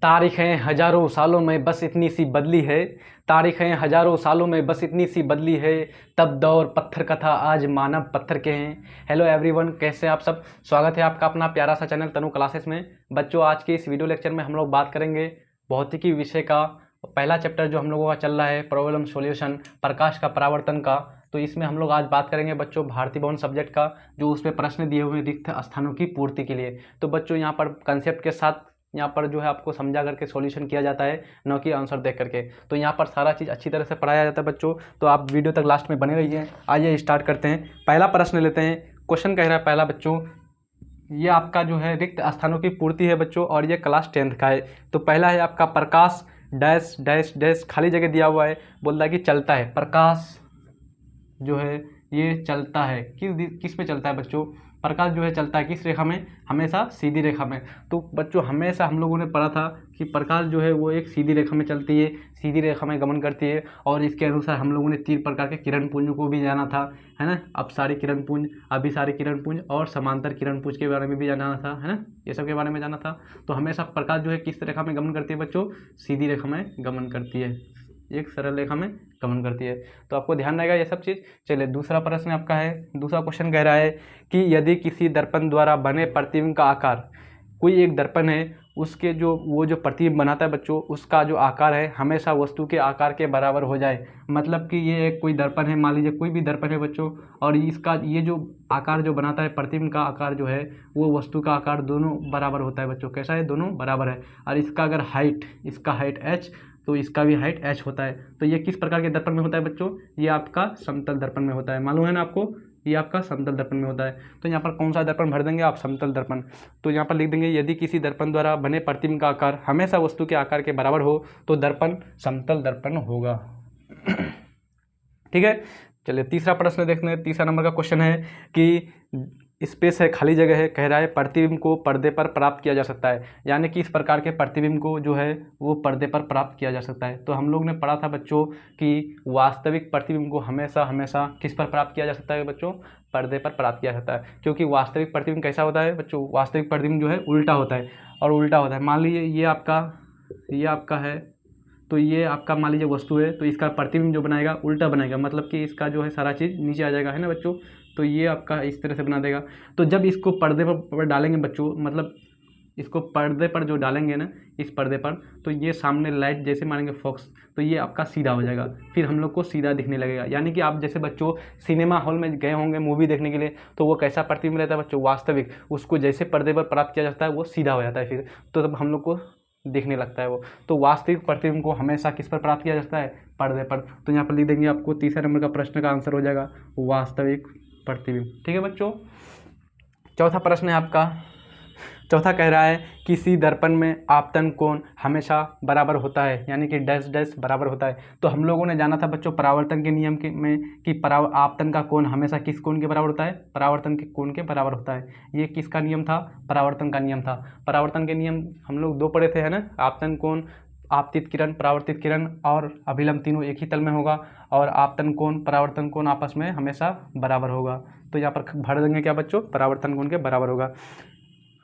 तारीखें हजारों सालों में बस इतनी सी बदली है। तारीखें हजारों सालों में बस इतनी सी बदली है। तब दौर पत्थर का था, आज मानव पत्थर के हैं। हेलो एवरीवन, कैसे हैं आप सब। स्वागत है आपका अपना प्यारा सा चैनल तनु क्लासेस में। बच्चों, आज के इस वीडियो लेक्चर में हम लोग बात करेंगे भौतिकी विषय का पहला चैप्टर जो हम लोगों का चल रहा है, प्रॉब्लम सॉल्यूशन, प्रकाश का परावर्तन का। तो इसमें हम लोग आज बात करेंगे बच्चों भारतीय भवन सब्जेक्ट का, जो उसमें प्रश्न दिए हुए रिक्त स्थानों की पूर्ति के लिए। तो बच्चों यहाँ पर कंसेप्ट के साथ यहाँ पर जो है आपको समझा करके सॉल्यूशन किया जाता है, न कि आंसर देख करके। तो यहाँ पर सारा चीज़ अच्छी तरह से पढ़ाया जाता है बच्चों। तो आप वीडियो तक लास्ट में बने रहिए। आइए स्टार्ट करते हैं। पहला प्रश्न लेते हैं। क्वेश्चन कह रहा है पहला बच्चों, ये आपका जो है रिक्त स्थानों की पूर्ति है बच्चों, और ये क्लास 10th का है। तो पहला है आपका प्रकाश डैश डैश डैश, खाली जगह दिया हुआ है, बोल रहा है कि चलता है। प्रकाश जो है ये चलता है, किस पे चलता है बच्चों। प्रकाश जो है चलता है किस रेखा में, हमेशा सीधी रेखा में। तो बच्चों हमेशा हम लोगों ने पढ़ा था कि प्रकाश जो है वो एक सीधी रेखा में चलती है, सीधी रेखा में गमन करती है। और इसके अनुसार हम लोगों ने 3 प्रकार के किरण पुंज को भी जाना था, है ना। अपसारी किरण पुंज, अभिसारी किरण पुंज और समांतर किरण पुंज के बारे में भी जाना था, है ना। ये सब के बारे में जाना था। तो हमेशा प्रकाश जो है किस रेखा में गमन करती है बच्चों, सीधी रेखा में गमन करती है, एक सरल रेखा में गमन करती है। तो आपको ध्यान रहेगा ये सब चीज़। चलिए दूसरा प्रश्न आपका है। दूसरा क्वेश्चन कह रहा है कि यदि किसी दर्पण द्वारा बने प्रतिबिंब का आकार, कोई एक दर्पण है, उसके वो जो प्रतिबिंब बनाता है बच्चों, उसका जो आकार है हमेशा वस्तु के आकार के बराबर हो जाए। मतलब कि ये एक कोई दर्पण है, मान लीजिए कोई भी दर्पण है बच्चों, और इसका ये जो आकार जो बनाता है, प्रतिबिंब का आकार जो है वो वस्तु का आकार दोनों बराबर होता है बच्चों। कैसा है, दोनों बराबर है। और इसका अगर हाइट, इसका हाइट h, तो इसका भी हाइट h होता है। तो ये किस प्रकार के दर्पण में होता है बच्चों, ये आपका समतल दर्पण में होता है। मालूम है ना आपको, ये आपका समतल दर्पण में होता है। तो यहाँ पर कौन सा दर्पण भर देंगे आप, समतल दर्पण। तो यहाँ पर लिख देंगे यदि किसी दर्पण द्वारा बने प्रतिबिंब का आकार हमेशा वस्तु के आकार के बराबर हो तो दर्पण समतल दर्पण होगा। ठीक है। चलिए तीसरा प्रश्न देखते हैं। तीसरा नंबर का क्वेश्चन है कि स्पेस है, खाली जगह है, कह रहा है प्रतिबिंब को पर्दे पर प्राप्त किया जा सकता है। यानी कि इस प्रकार के प्रतिबिंब को जो है वो पर्दे पर प्राप्त किया जा सकता है। तो हम लोग ने पढ़ा था बच्चों कि वास्तविक प्रतिबिंब को हमेशा हमेशा किस पर प्राप्त किया जा सकता है बच्चों, पर्दे पर प्राप्त किया जाता है। क्योंकि वास्तविक प्रतिबिंब कैसा होता है बच्चों, वास्तविक प्रतिबिंब जो है उल्टा होता है, और उल्टा होता है। मान लीजिए ये आपका है, तो ये आपका मान लीजिए वस्तु है, तो इसका प्रतिबिंब जो बनाएगा उल्टा बनाएगा, मतलब कि इसका जो है सारा चीज़ नीचे आ जाएगा, है ना बच्चों। तो ये आपका इस तरह से बना देगा। तो जब इसको पर्दे पर डालेंगे बच्चों, मतलब इसको पर्दे पर जो डालेंगे ना, इस पर्दे पर, तो ये सामने लाइट जैसे मारेंगे फोकस, तो ये आपका सीधा हो जाएगा, फिर हम लोग को सीधा दिखने लगेगा। यानी कि आप जैसे बच्चों सिनेमा हॉल में गए होंगे मूवी देखने के लिए, तो वो कैसा प्रतिबिंब रहता है बच्चों, वास्तविक। उसको जैसे पर्दे पर प्राप्त किया जाता है वो सीधा हो जाता है फिर, तो तब हम लोग को दिखने लगता है वो। तो वास्तविक प्रतिबिंब को हमेशा किस पर प्राप्त किया जाता है, पर्दे पर। तो यहाँ पर लिख देंगे, आपको तीसरे नंबर का प्रश्न का आंसर हो जाएगा वास्तविक प्रतिबिंब। ठीक है बच्चों। चौथा प्रश्न है आपका। चौथा कह रहा है किसी दर्पण में आपतन कोण हमेशा बराबर होता है, यानी कि डैश डैश बराबर होता है। तो हम लोगों ने जाना था बच्चों परावर्तन के नियम के में कि आपतन का कोण हमेशा किस कोण के बराबर होता है, परावर्तन के कोण के बराबर होता है। ये किसका नियम था, परावर्तन का नियम था। परावर्तन के नियम हम लोग 2 पढ़े थे, है ना। आपतन कोण, आपतित किरण, परावर्तित किरण और अभिलंब तीनों एक ही तल में होगा, और आपतन कोण परावर्तन कोण आपस में हमेशा बराबर होगा। तो यहाँ पर भर देंगे क्या बच्चों, परावर्तन कोण के बराबर होगा।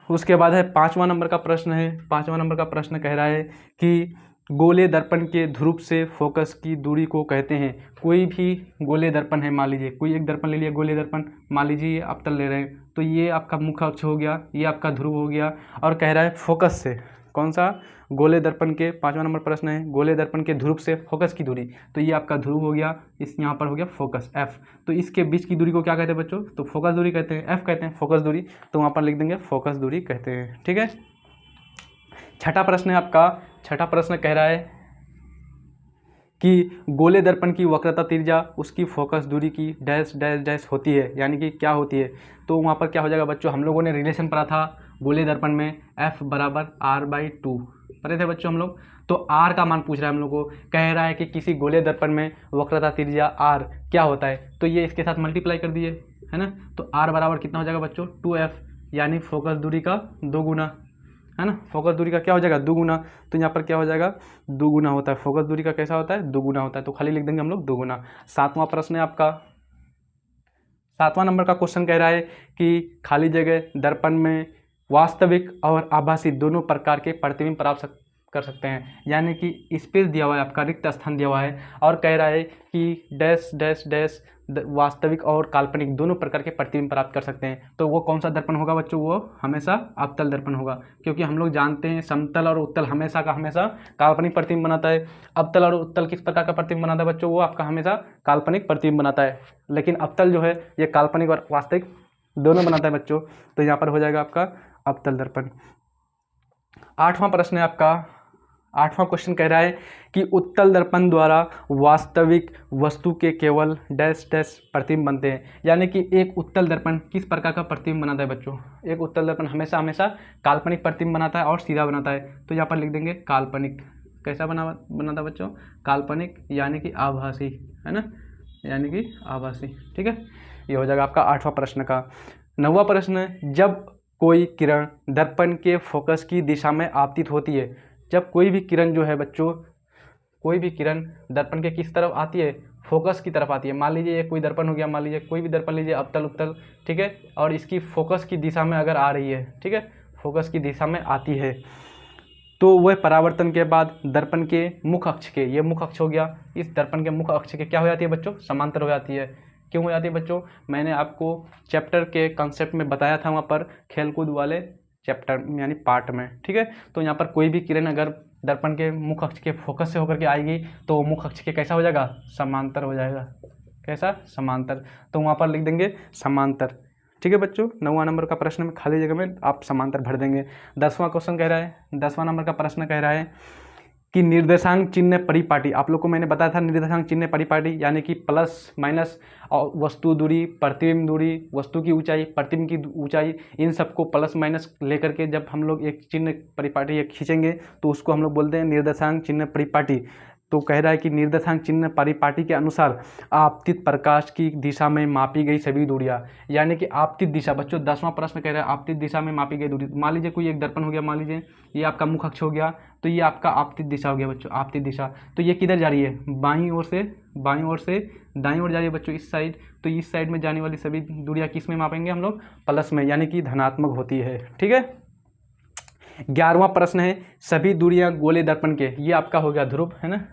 उसके बाद है 5वां नंबर का प्रश्न है। 5वां नंबर का प्रश्न कह रहा है कि गोले दर्पण के ध्रुव से फोकस की दूरी को कहते हैं। कोई भी गोले दर्पण है, मान लीजिए कोई एक दर्पण ले लिया, गोले दर्पण, मान लीजिए ये अवतल ले रहे हैं, तो ये आपका मुख्य अक्ष हो गया, ये आपका ध्रुव हो गया, और कह रहा है फोकस से, कौन सा, गोले दर्पण के 5वां नंबर प्रश्न है, गोले दर्पण के ध्रुव से फोकस की दूरी। तो ये आपका ध्रुव हो गया, इस यहाँ पर हो गया फोकस एफ। तो इसके बीच की दूरी को क्या कहते हैं बच्चों, तो फोकस दूरी कहते हैं, एफ कहते हैं फोकस दूरी। तो वहाँ पर लिख देंगे फोकस दूरी कहते हैं। ठीक है। छठा प्रश्न है आपका। छठा प्रश्न कह रहा है कि गोले दर्पण की वक्रता त्रिज्या उसकी फोकस दूरी की डैश डैश डैश होती है, यानी कि क्या होती है। तो वहाँ पर क्या हो जाएगा बच्चों, हम लोगों ने रिलेशन पढ़ा था गोले दर्पण में, F बराबर R/2 पढ़े थे बच्चों हम लोग। तो R का मान पूछ रहा है हम लोग को, कह रहा है कि किसी गोले दर्पण में वक्रता त्रिज्या R क्या होता है। तो ये इसके साथ मल्टीप्लाई कर दिए, है ना। तो R बराबर कितना हो जाएगा बच्चों, 2F, यानी फोकस दूरी का 2 गुना, है ना। फोकस दूरी का क्या हो जाएगा, 2 गुना। तो यहाँ पर क्या हो जाएगा, 2 गुना होता है। फोकस दूरी का कैसा होता है, 2 गुना होता है। तो खाली लिख देंगे हम लोग 2 गुना। 7वां प्रश्न है आपका। 7वां नंबर का क्वेश्चन कह रहा है कि खाली जगह दर्पण में वास्तविक और आभासी दोनों प्रकार के प्रतिबिंब कर सकते हैं। यानी कि स्पेस दिया हुआ है आपका, रिक्त स्थान दिया हुआ है और कह रहा है कि डैश डैश डैश वास्तविक और काल्पनिक दोनों प्रकार के प्रतिबिंब प्राप्त कर सकते हैं। तो वो कौन सा दर्पण होगा बच्चों? वो हमेशा अवतल दर्पण होगा, क्योंकि हम लोग जानते हैं समतल और उत्तल हमेशा का हमेशा काल्पनिक प्रतिबिंब बनाता है। अवतल और उत्तल किस प्रकार का प्रतिबिंब बनाता है बच्चों? वो आपका हमेशा काल्पनिक प्रतिबिंब बनाता है। लेकिन अवतल जो है ये काल्पनिक और वास्तविक दोनों बनाता है बच्चों। तो यहाँ पर हो जाएगा आपका अवतल दर्पण। 8वां प्रश्न है आपका, 8वां क्वेश्चन कह रहा है कि उत्तल दर्पण द्वारा वास्तविक वस्तु के केवल डैश डैश प्रतिबिंब बनते हैं। यानी कि एक उत्तल दर्पण किस प्रकार का प्रतिबिंब बनाता है बच्चों? एक उत्तल दर्पण हमेशा हमेशा काल्पनिक प्रतिबिंब बनाता है और सीधा बनाता है। तो यहाँ पर लिख देंगे काल्पनिक। कैसा बनाता है बच्चों? काल्पनिक, यानी कि आभासी, है ना, यानी कि आभासी। ठीक है, ये हो जाएगा आपका 8वां प्रश्न का। 9वां प्रश्न, जब कोई किरण दर्पण के फोकस की दिशा में आपतित होती है। जब कोई भी किरण जो है बच्चों, कोई भी किरण दर्पण के किस तरफ आती है? फोकस की तरफ आती है। मान लीजिए ये कोई दर्पण हो गया, मान लीजिए कोई भी दर्पण लीजिए, अवतल उत्तल, ठीक है, और इसकी फोकस की दिशा में अगर आ रही है, ठीक है, फोकस की दिशा में आती है, तो वह परावर्तन के बाद दर्पण के मुख अक्ष के, ये मुख अक्ष हो गया, इस दर्पण के मुख अक्ष के क्या हो जाती है बच्चों? समांतर हो जाती है। क्यों हो जाती है बच्चों? मैंने आपको चैप्टर के कंसेप्ट में बताया था वहाँ पर, खेलकूद वाले चैप्टर यानी पार्ट में। ठीक है, तो यहाँ पर कोई भी किरण अगर दर्पण के मुख अक्ष के फोकस से होकर के आएगी तो वो मुख अक्ष के कैसा हो जाएगा? समांतर हो जाएगा। कैसा? समांतर। तो वहाँ पर लिख देंगे समांतर। ठीक है बच्चों, 9वां नंबर का प्रश्न में खाली जगह में आप समांतर भर देंगे। 10वां क्वेश्चन कह रहा है, 10वां नंबर का प्रश्न कह रहा है कि निर्देशांक चिन्ह परिपाटी। आप लोग को मैंने बताया था निर्देशांक चिन्ह परिपाटी यानी कि प्लस माइनस और वस्तु दूरी, प्रतिबिंब दूरी, वस्तु की ऊंचाई, प्रतिबिंब की ऊंचाई, इन सबको प्लस माइनस लेकर के जब हम लोग एक चिन्ह परिपाटी खींचेंगे तो उसको हम लोग बोलते हैं निर्देशांक चिन्ह परिपाटी। तो कह रहा है कि निर्देशांक चिन्ह परिपाटी के अनुसार आपतित प्रकाश की दिशा में मापी गई सभी दूरियां, यानी कि आपतित दिशा बच्चों 10वां प्रश्न कह रहा है आपतित दिशा में मापी गई दूरी। मान लीजिए कोई एक दर्पण हो गया, मान लीजिए ये आपका मुख अक्ष हो गया, तो ये आपका आपतित दिशा हो गया बच्चों, आपतित दिशा। तो ये किधर जा रही है? बाईं ओर से दाईं ओर जा रही है बच्चों, इस साइड। तो इस साइड में जाने वाली सभी दूरियां किस में मापेंगे हम लोग? प्लस में, यानी कि धनात्मक होती है। ठीक है, 11वां प्रश्न है सभी दूरियां गोले दर्पण के, ये आपका हो गया ध्रुव, है ना,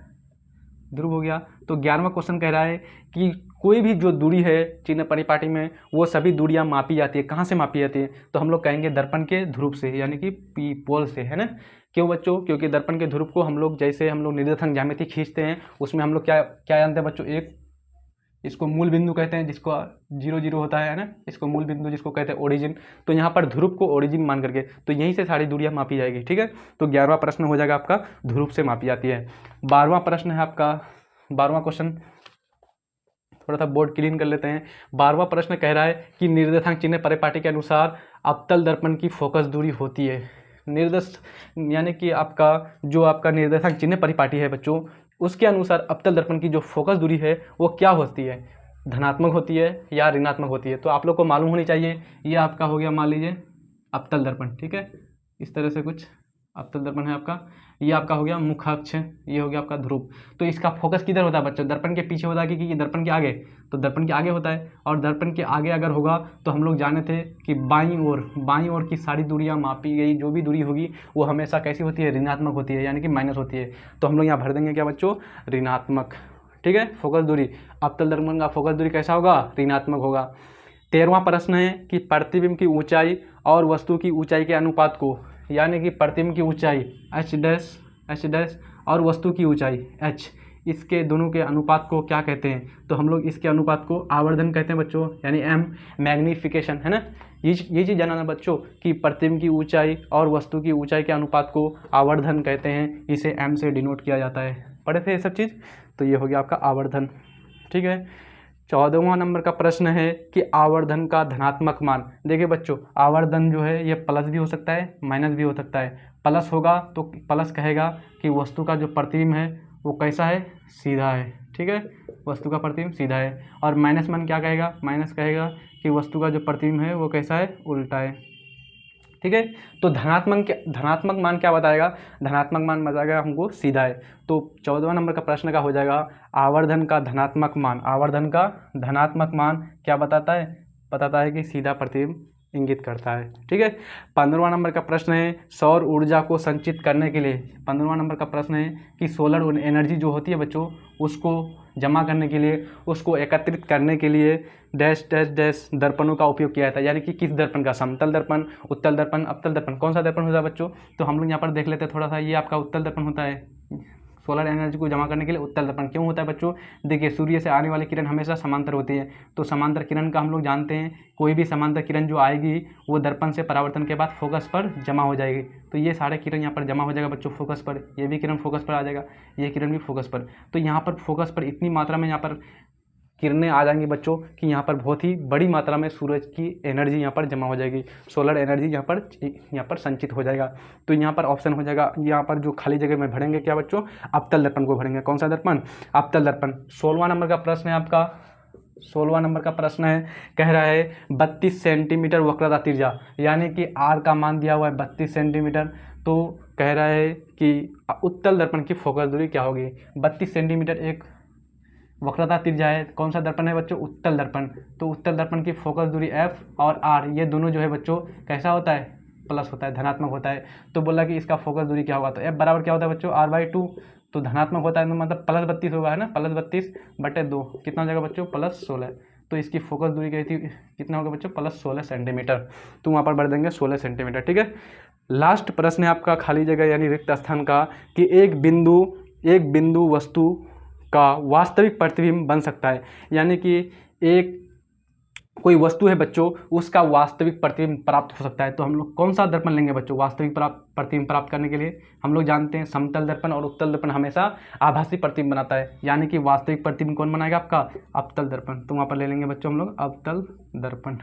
ध्रुव हो गया। तो 11वां क्वेश्चन कह रहा है कि कोई भी जो दूरी है चिन्ह परिपाटी में वो सभी दूरियां मापी जाती है। कहाँ से मापी जाती है? तो हम लोग कहेंगे दर्पण के ध्रुव से, यानी कि पी पोल से, है ना। क्यों बच्चों? क्योंकि दर्पण के ध्रुव को हम लोग जैसे हम लोग निर्देशांक ज्यामिति खींचते हैं उसमें हम लोग क्या क्या जानते हैं बच्चों? एक इसको मूल बिंदु कहते हैं, जिसको 0 0 होता है ना, इसको मूल बिंदु जिसको कहते हैं ओरिजिन। तो यहाँ पर ध्रुव को ओरिजिन मान करके तो यहीं से सारी दूरियां मापी जाएगी। ठीक है, तो 11वां प्रश्न हो जाएगा आपका ध्रुव से मापी जाती है। 12वां प्रश्न है आपका, 12वां क्वेश्चन थोड़ा सा बोर्ड क्लीन कर लेते हैं। 12वां प्रश्न कह रहा है कि निर्देशांक चिन्ह परिपाटी के अनुसार अवतल दर्पण की फोकस दूरी होती है। निर्देश यानी कि आपका जो आपका निर्देशांक चिन्ह परिपाटी है बच्चों, उसके अनुसार अवतल दर्पण की जो फोकस दूरी है वो क्या होती है? धनात्मक होती है या ऋणात्मक होती है? तो आप लोग को मालूम होनी चाहिए। ये आपका हो गया मान लीजिए अवतल दर्पण, ठीक है, इस तरह से कुछ अवतल दर्पण है आपका। ये आपका हो गया मुखाक्ष, ये हो गया आपका ध्रुव। तो इसका फोकस किधर होता है बच्चों? दर्पण के पीछे होता है कि दर्पण के आगे? तो दर्पण के आगे होता है। और दर्पण के आगे अगर होगा तो हम लोग जाने थे कि बाईं ओर की सारी दूरियां मापी गई जो भी दूरी होगी वो हमेशा कैसी होती है? ऋणात्मक होती है, यानी कि माइनस होती है। तो हम लोग यहाँ भर देंगे क्या बच्चों? ऋणात्मक। ठीक है, फोकस दूरी, अवतल दर्पण का फोकस दूरी कैसा होगा? ऋणात्मक होगा। 13वां प्रश्न है कि प्रतिबिंब की ऊंचाई और वस्तु की ऊंचाई के अनुपात को, यानी कि प्रतिबिंब की ऊंचाई h डैश और वस्तु की ऊंचाई h, इसके दोनों के अनुपात को क्या कहते हैं? तो हम लोग इसके अनुपात को आवर्धन कहते हैं बच्चों, यानी m मैग्नीफिकेशन, है ना। ये चीज़ जानना बच्चों कि प्रतिबिंब की ऊंचाई और वस्तु की ऊंचाई के अनुपात को आवर्धन कहते हैं, इसे m से डिनोट किया जाता है। पढ़े थे ये सब चीज़? तो ये हो गया आपका आवर्धन। ठीक है, 14वां नंबर का प्रश्न है कि आवर्धन का धनात्मक मान। देखिए बच्चों, आवर्धन जो है ये प्लस भी हो सकता है माइनस भी हो सकता है। प्लस होगा तो प्लस कहेगा कि वस्तु का जो प्रतिबिंब है वो कैसा है? सीधा है। ठीक है, वस्तु का प्रतिबिंब सीधा है। और माइनस मान क्या कहेगा? माइनस कहेगा कि वस्तु का जो प्रतिबिंब है वो कैसा है? उल्टा है। ठीक है, तो धनात्मक मान क्या बताएगा? धनात्मक मान बताएगा हमको सीधा है। तो 14वां नंबर का प्रश्न का हो जाएगा आवर्धन का धनात्मक मान। आवर्धन का धनात्मक मान क्या बताता है? बताता है कि सीधा प्रतिबिंब इंगित करता है। ठीक है। 15वां नंबर का प्रश्न है सौर ऊर्जा को संचित करने के लिए, 15वां नंबर का प्रश्न है कि सोलर एनर्जी जो होती है बच्चों उसको जमा करने के लिए, उसको एकत्रित करने के लिए डैश डैश डैश दर्पणों का उपयोग किया जाता है। यानी कि किस दर्पण का, समतल दर्पण, उत्तल दर्पण, अवतल दर्पण, कौन सा दर्पण होता है बच्चों? तो हम लोग यहाँ पर देख लेते हैं थोड़ा सा। ये आपका उत्तल दर्पण होता है। सोलर एनर्जी को जमा करने के लिए उत्तल दर्पण क्यों होता है बच्चों? देखिए सूर्य से आने वाली किरण हमेशा समांतर होती है, तो समांतर किरण का हम लोग जानते हैं, कोई भी समांतर किरण जो आएगी वो दर्पण से परावर्तन के बाद फोकस पर जमा हो जाएगी। तो ये सारे किरण यहाँ पर जमा हो जाएगा बच्चों फोकस पर, ये भी किरण फोकस पर आ जाएगा, ये किरण भी फोकस पर। तो यहाँ पर फोकस पर इतनी मात्रा में यहाँ पर किरणें आ जाएंगी बच्चों कि यहाँ पर बहुत ही बड़ी मात्रा में सूरज की एनर्जी यहाँ पर जमा हो जाएगी, सोलर एनर्जी यहाँ पर संचित हो जाएगा। तो यहाँ पर ऑप्शन हो जाएगा, यहाँ पर जो खाली जगह में भरेंगे क्या बच्चों? अवतल दर्पण को भरेंगे। कौन सा दर्पण? अवतल दर्पण। 16वां नंबर का प्रश्न है आपका, 16वां नंबर का प्रश्न है, कह रहा है 32 सेंटीमीटर वक्रता त्रिज्या, यानी कि आर का मान दिया हुआ है 32 सेंटीमीटर। तो कह रहा है कि उत्तल दर्पण की फोकस दूरी क्या होगी? 32 सेंटीमीटर एक वक्रता त्रिज्या है। कौन सा दर्पण है बच्चों? उत्तल दर्पण। तो उत्तल दर्पण की फोकस दूरी एफ और आर ये दोनों जो है बच्चों कैसा होता है? प्लस होता है, धनात्मक होता है। तो बोला कि इसका फोकस दूरी क्या होगा? तो एफ बराबर क्या होता है बच्चों? r/2। तो धनात्मक होता है तो मतलब प्लस 32 होगा, है ना, प्लस 32/2 कितना हो जाएगा बच्चों? प्लस 16। तो इसकी फोकस दूरी क्या थी, कितना होगा बच्चों? Plus 16 centimetre. तो वहाँ पर बढ़ देंगे 16 सेंटीमीटर। ठीक है। लास्ट प्रश्न है आपका खाली जगह यानी रिक्त स्थान का, कि एक बिंदु वस्तु का वास्तविक प्रतिबिंब बन सकता है। यानी कि एक कोई वस्तु है बच्चों, उसका वास्तविक प्रतिबिंब प्राप्त हो सकता है। तो हम लोग कौन सा दर्पण लेंगे बच्चों वास्तविक प्रतिबिंब प्राप्त करने के लिए? हम लोग जानते हैं समतल दर्पण और उत्तल दर्पण हमेशा आभासी प्रतिबिंब बनाता है, यानी कि वास्तविक प्रतिबिंब कौन बनाएगा? आपका अवतल दर्पण। तो वहाँ पर ले लेंगे बच्चों हम लोग अवतल दर्पण।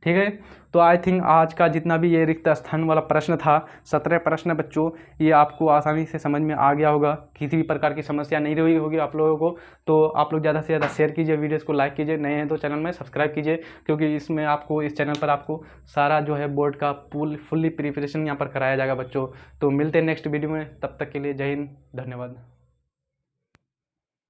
ठीक है। तो आई थिंक आज का जितना भी ये रिक्त स्थान वाला प्रश्न था, 17 प्रश्न बच्चों, ये आपको आसानी से समझ में आ गया होगा, किसी भी प्रकार की समस्या नहीं रही होगी आप लोगों को। तो आप लोग ज़्यादा से ज़्यादा शेयर कीजिए, वीडियोस को लाइक कीजिए, नए हैं तो चैनल में सब्सक्राइब कीजिए, क्योंकि इसमें आपको इस चैनल पर आपको सारा जो है बोर्ड का फुल्ली प्रिपरेशन यहाँ पर कराया जाएगा बच्चों। तो मिलते हैं नेक्स्ट वीडियो में, तब तक के लिए जय हिंद, धन्यवाद।